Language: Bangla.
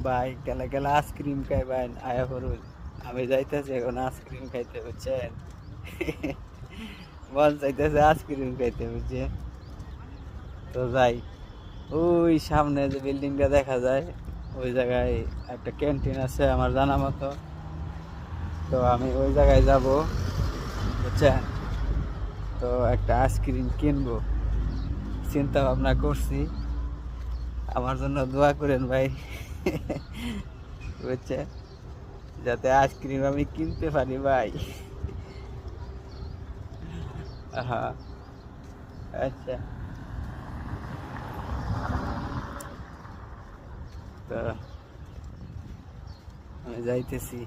ভাই গেলে গেলে আইসক্রিম খাইবেন আয়া করুন। আমি যাইতেছি এখন আইসক্রিম খাইতে, বুঝছেন? মন চাইতেছে আইসক্রিম খাইতে, বুঝছেন? তো যাই, ওই সামনে যে বিল্ডিংটা দেখা যায় ওই জায়গায় একটা ক্যান্টিন আছে আমার জানা মতো। তো আমি ওই জায়গায় যাব, বুঝছেন? তো একটা আইসক্রিম কিনবো চিন্তা ভাবনা করছি। আমার জন্য দোয়া করেন ভাই। বুঝছেন, যাতে আইসক্রিম আমি কিনতে পারি ভাই। হ্যাঁ, আচ্ছা। তো আমি যাইতেছি।